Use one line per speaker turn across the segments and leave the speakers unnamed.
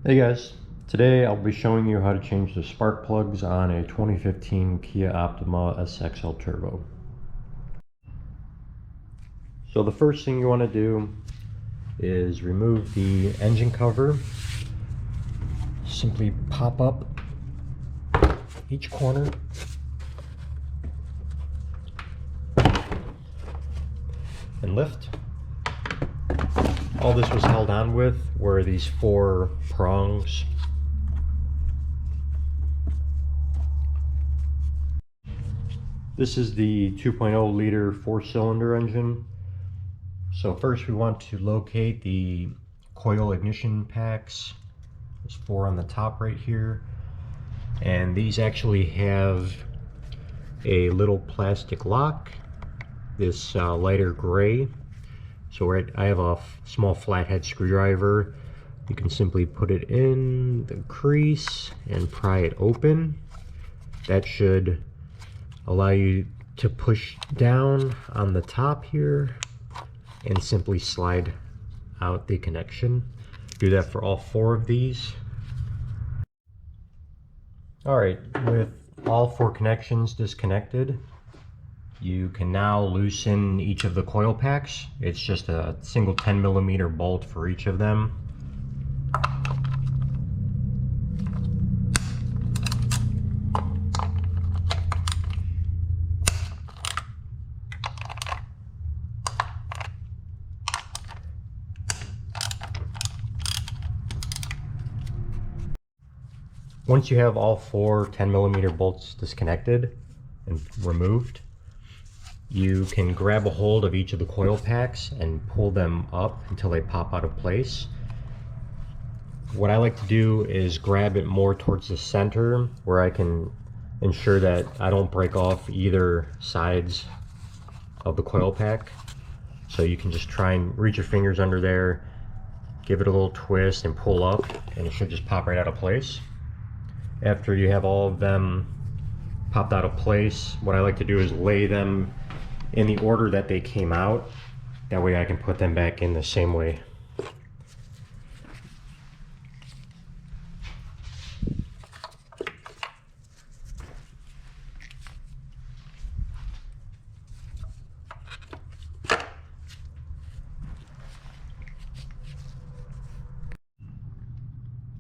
Hey guys, today I'll be showing you how to change the spark plugs on a 2015 Kia Optima SXL Turbo. So the first thing you want to do is remove the engine cover. Simply pop up each corner and lift. All this was held on with were these 4 prongs. This is the 2.0 liter 4-cylinder engine. So first we want to locate the coil ignition packs. There's 4 on the top right here. And these actually have a little plastic lock, this lighter gray. So I have a small flathead screwdriver. You can simply put it in the crease and pry it open. That should allow you to push down on the top here and simply slide out the connection. Do that for all 4 of these. Alright, with all 4 connections disconnected, you can now loosen each of the coil packs. It's just a single 10mm bolt for each of them. Once you have all 4 10mm bolts disconnected and removed, you can grab a hold of each of the coil packs and pull them up until they pop out of place. What I like to do is grab it more towards the center where I can ensure that I don't break off either sides of the coil pack. So you can just try and reach your fingers under there, give it a little twist and pull up, and it should just pop right out of place. After you have all of them popped out of place, what I like to do is lay them in the order that they came out. That way I can put them back in the same way.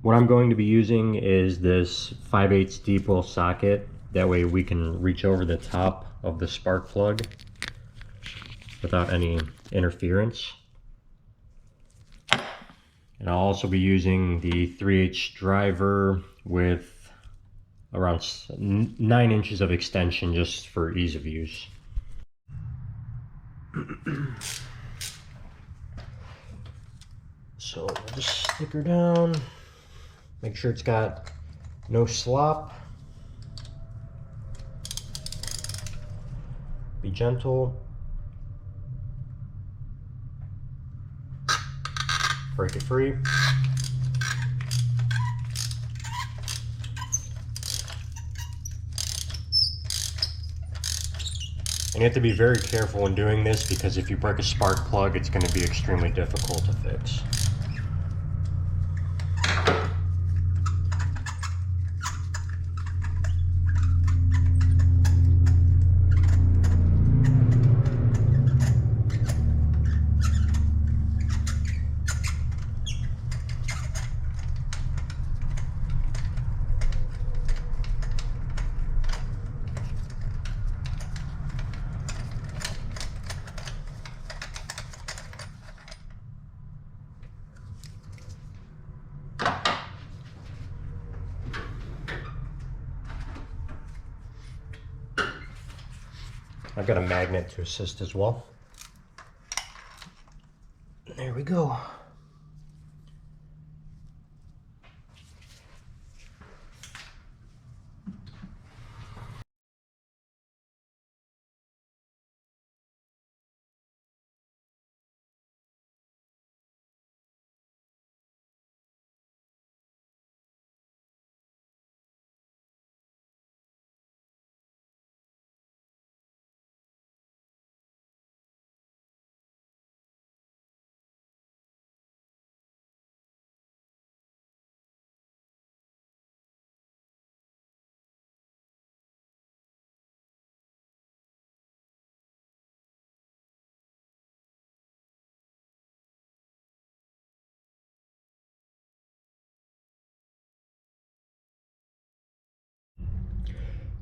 What I'm going to be using is this 5/8 dipole socket. That way we can reach over the top of the spark plug without any interference. And I'll also be using the 3/8 driver with around 9 inches of extension just for ease of use. So I'll just stick her down. Make sure it's got no slop. Be gentle. Break it free. And you have to be very careful when doing this because if you break a spark plug, it's going to be extremely difficult to fix. I've got a magnet to assist as well. There we go.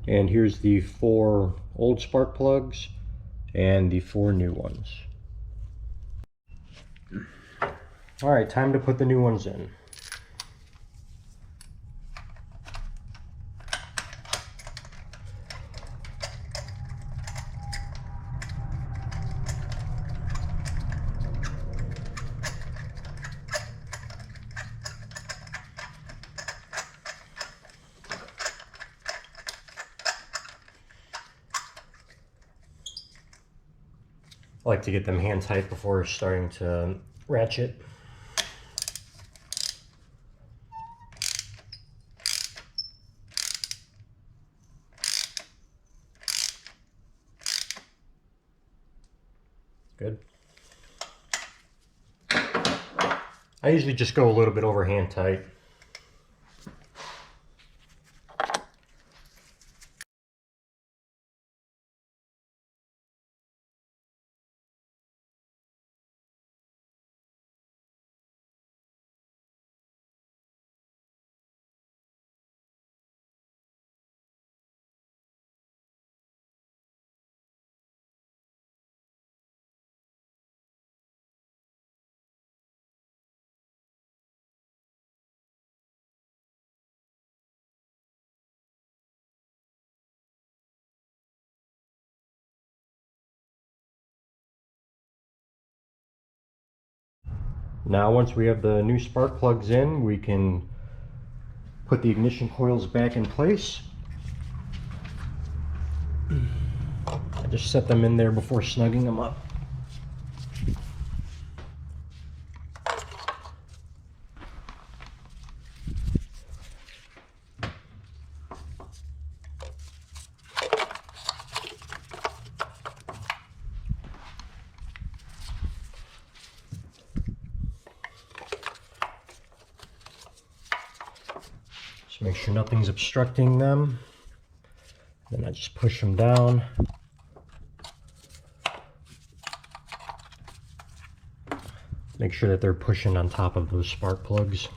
And here's the 4 old spark plugs and the 4 new ones. Alright, time to put the new ones in. I like to get them hand tight before starting to ratchet. Good. I usually just go a little bit over hand tight. Now once we have the new spark plugs in, we can put the ignition coils back in place. I just set them in there before snugging them up. Just make sure nothing's obstructing them. Then I just push them down. Make sure that they're pushing on top of those spark plugs.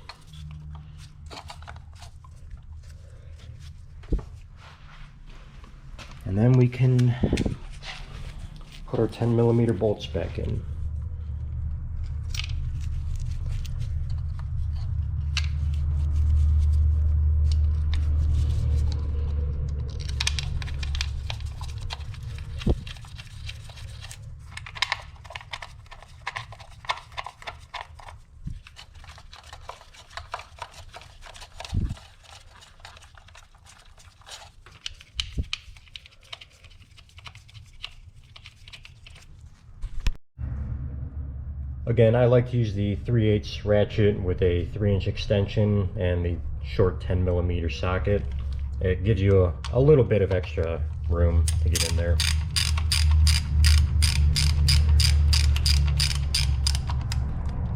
And then we can put our 10mm bolts back in. Again, I like to use the 3/8 ratchet with a 3-inch extension and the short 10mm socket. It gives you a little bit of extra room to get in there.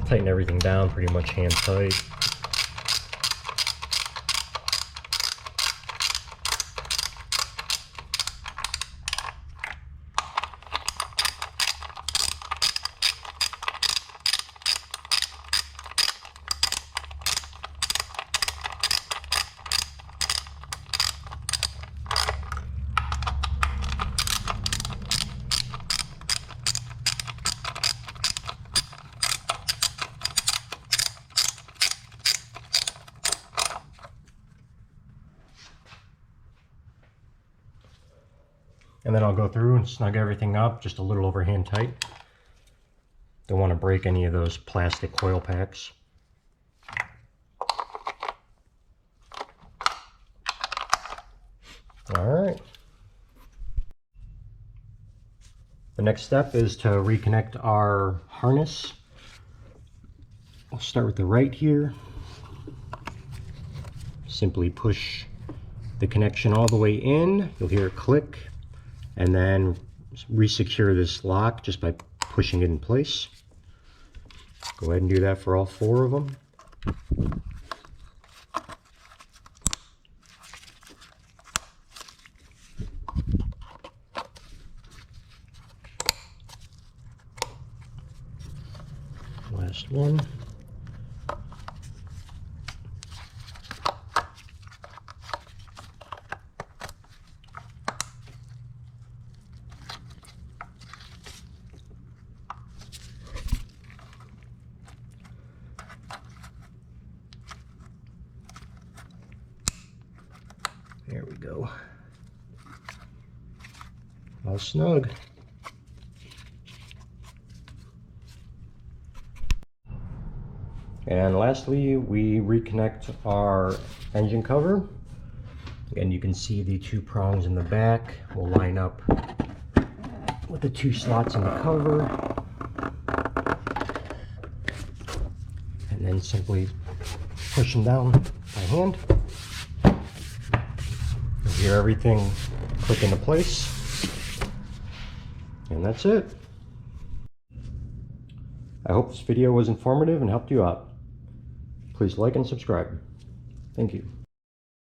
Tighten everything down pretty much hand tight. And then I'll go through and snug everything up just a little over hand tight. Don't want to break any of those plastic coil packs. Alright. The next step is to reconnect our harness. I'll start with the right here. Simply push the connection all the way in. You'll hear it click. And then resecure this lock just by pushing it in place. Go ahead and do that for all 4 of them. Last one. There we go. All snug. And lastly, we reconnect our engine cover. And you can see the two prongs in the back will line up with the two slots in the cover. And then simply push them down by hand. You'll hear everything click into place. And that's it. I hope this video was informative and helped you out. Please like and subscribe. Thank you.